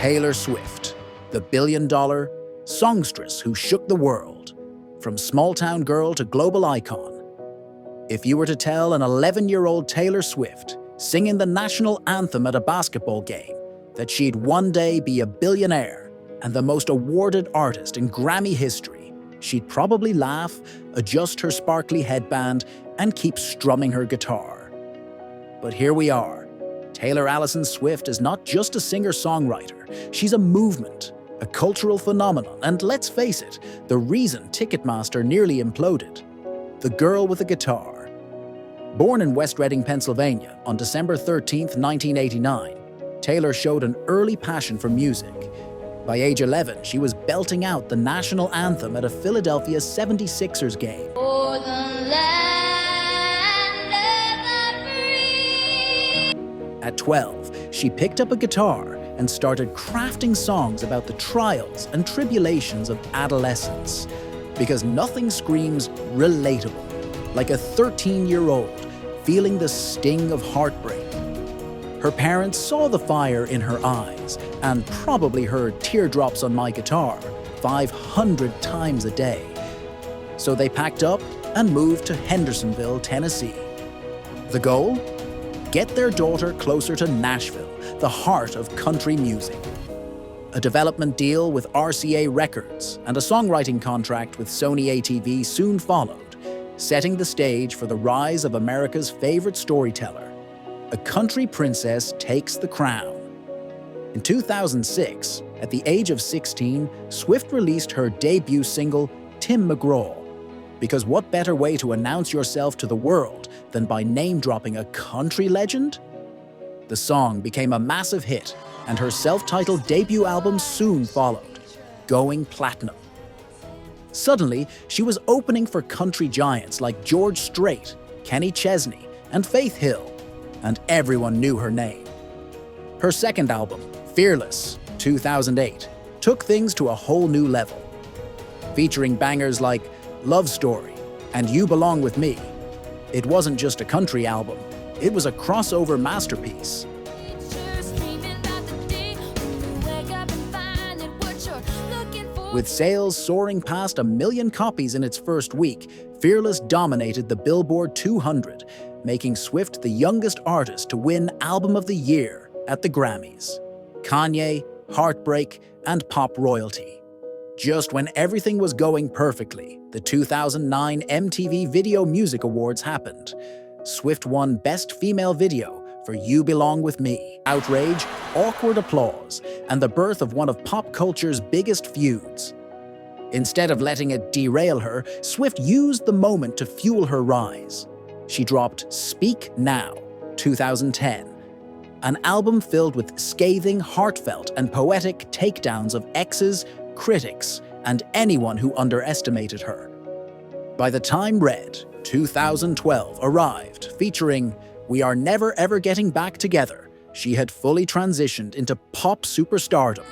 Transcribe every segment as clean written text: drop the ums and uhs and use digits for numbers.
Taylor Swift, the billion-dollar songstress who shook the world, from small-town girl to global icon. If you were to tell an 11-year-old Taylor Swift singing the national anthem at a basketball game that she'd one day be a billionaire and the most awarded artist in Grammy history, she'd probably laugh, adjust her sparkly headband, and keep strumming her guitar. But here we are. Taylor Allison Swift is not just a singer-songwriter. She's a movement, a cultural phenomenon, and let's face it, the reason Ticketmaster nearly imploded. The girl with a guitar. Born in West Reading, Pennsylvania on December 13, 1989, Taylor showed an early passion for music. By age 11, she was belting out the national anthem at a Philadelphia 76ers game. For the land of the free. At 12, she picked up a guitar and started crafting songs about the trials and tribulations of adolescence. Because nothing screams relatable like a 13-year-old feeling the sting of heartbreak. Her parents saw the fire in her eyes and probably heard teardrops on my guitar 500 times a day. So they packed up and moved to Hendersonville, Tennessee. The goal? Get their daughter closer to Nashville, the heart of country music. A development deal with RCA Records and a songwriting contract with Sony ATV soon followed, setting the stage for the rise of America's favorite storyteller. A country princess takes the crown. In 2006, at the age of 16, Swift released her debut single, Tim McGraw. Because what better way to announce yourself to the world than by name-dropping a country legend? The song became a massive hit, and her self-titled debut album soon followed, going platinum. Suddenly, she was opening for country giants like George Strait, Kenny Chesney, and Faith Hill, and everyone knew her name. Her second album, Fearless, 2008, took things to a whole new level. Featuring bangers like Love Story and You Belong With Me, it wasn't just a country album, it was a crossover masterpiece. With sales soaring past 1 million copies in its first week, Fearless dominated the Billboard 200, making Swift the youngest artist to win Album of the Year at the Grammys. Kanye, Heartbreak, and pop royalty. Just when everything was going perfectly, the 2009 MTV Video Music Awards happened. Swift won Best Female Video for You Belong With Me. Outrage, awkward applause, and the birth of one of pop culture's biggest feuds. Instead of letting it derail her, Swift used the moment to fuel her rise. She dropped Speak Now, 2010, an album filled with scathing, heartfelt, and poetic takedowns of exes, critics, and anyone who underestimated her. By the time Red, 2012, arrived, featuring We Are Never Ever Getting Back Together, she had fully transitioned into pop superstardom.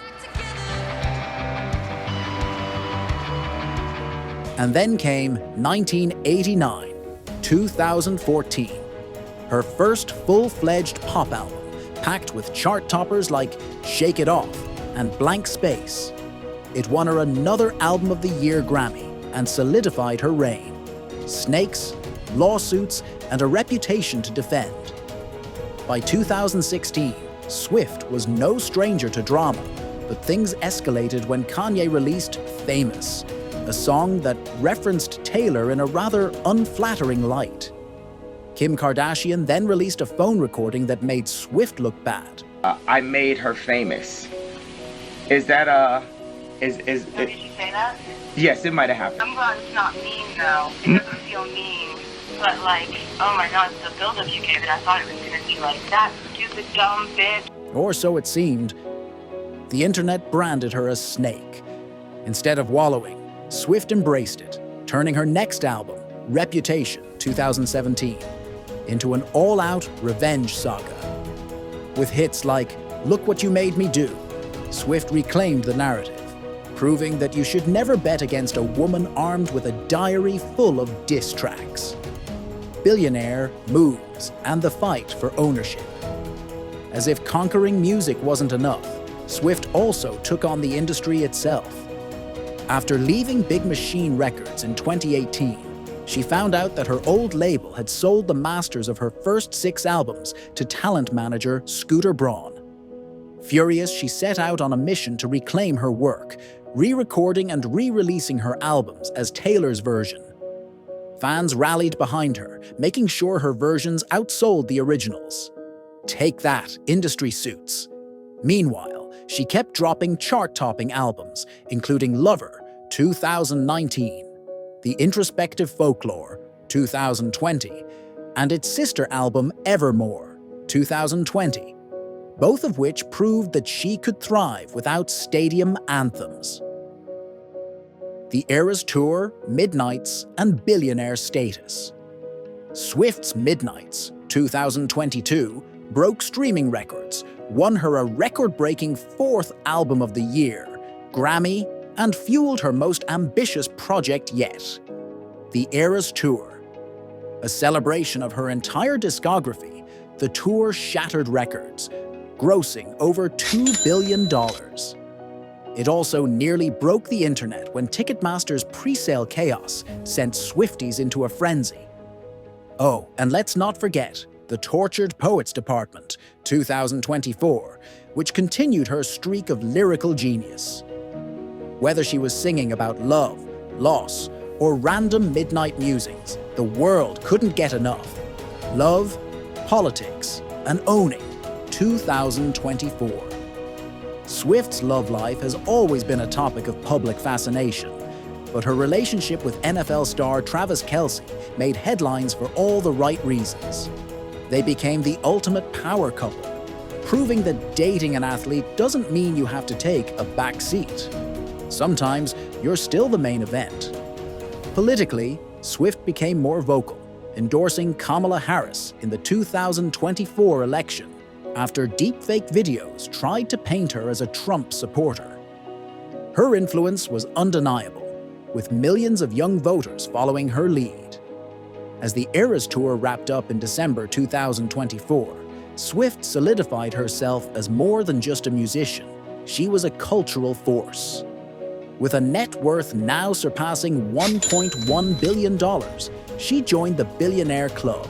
And then came 1989, 2014, her first full-fledged pop album, packed with chart toppers like Shake It Off and Blank Space. It won her another Album of the Year Grammy and solidified her reign. Snakes, lawsuits, and a reputation to defend. By 2016, Swift was no stranger to drama, but things escalated when Kanye released Famous, a song that referenced Taylor in a rather unflattering light. Kim Kardashian then released a phone recording that made Swift look bad. I made her famous. Is that Did you say that? Yes, it might have happened. I'm glad it's not mean though. It doesn't feel mean. But like, oh my god, the build-up you gave it, I thought it was gonna be like that stupid dumb bitch. Or so it seemed. The internet branded her a snake. Instead of wallowing, Swift embraced it, turning her next album, Reputation, 2017, into an all-out revenge saga. With hits like Look What You Made Me Do, Swift reclaimed the narrative, proving that you should never bet against a woman armed with a diary full of diss tracks. Billionaire, Moves, and the fight for ownership. As if conquering music wasn't enough, Swift also took on the industry itself. After leaving Big Machine Records in 2018, she found out that her old label had sold the masters of her first 6 albums to talent manager Scooter Braun. Furious, she set out on a mission to reclaim her work, re-recording and re-releasing her albums as Taylor's version. Fans rallied behind her, making sure her versions outsold the originals. Take that, industry suits. Meanwhile, she kept dropping chart-topping albums, including Lover, 2019, The Introspective Folklore, 2020, and its sister album Evermore, 2020, both of which proved that she could thrive without stadium anthems. The Eras Tour, Midnights, and Billionaire status. Swift's Midnights, 2022, broke streaming records, won her a record-breaking 4th Album of the Year, Grammy, and fueled her most ambitious project yet, the Eras Tour. A celebration of her entire discography, the tour shattered records, grossing over $2 billion. It also nearly broke the internet when Ticketmaster's pre-sale chaos sent Swifties into a frenzy. Oh, and let's not forget the Tortured Poets Department, 2024, which continued her streak of lyrical genius. Whether she was singing about love, loss, or random midnight musings, the world couldn't get enough. Love, politics, and owning 2024. Swift's love life has always been a topic of public fascination, but her relationship with NFL star Travis Kelce made headlines for all the right reasons. They became the ultimate power couple, proving that dating an athlete doesn't mean you have to take a back seat. Sometimes you're still the main event. Politically, Swift became more vocal, endorsing Kamala Harris in the 2024 election after deepfake videos tried to paint her as a Trump supporter. Her influence was undeniable, with millions of young voters following her lead. As the Eras Tour wrapped up in December 2024, Swift solidified herself as more than just a musician. She was a cultural force. With a net worth now surpassing $1.1 billion, she joined the Billionaire Club,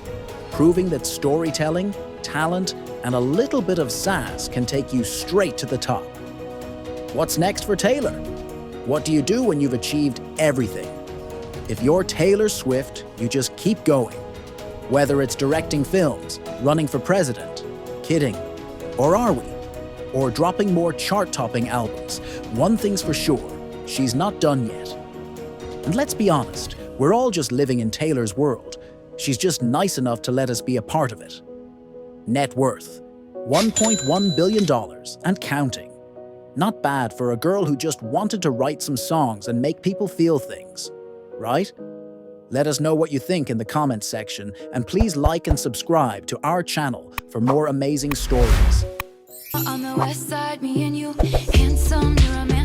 proving that storytelling, talent, and a little bit of sass can take you straight to the top. What's next for Taylor? What do you do when you've achieved everything? If you're Taylor Swift, you just keep going. Whether it's directing films, running for president, kidding, or are we? Or dropping more chart-topping albums, one thing's for sure, she's not done yet. And let's be honest, we're all just living in Taylor's world. She's just nice enough to let us be a part of it. Net worth, $1.1 billion and counting. Not bad for a girl who just wanted to write some songs and make people feel things, right? Let us know what you think in the comments section, and please like and subscribe to our channel for more amazing stories. On the west side, me and you, handsome, you're a man.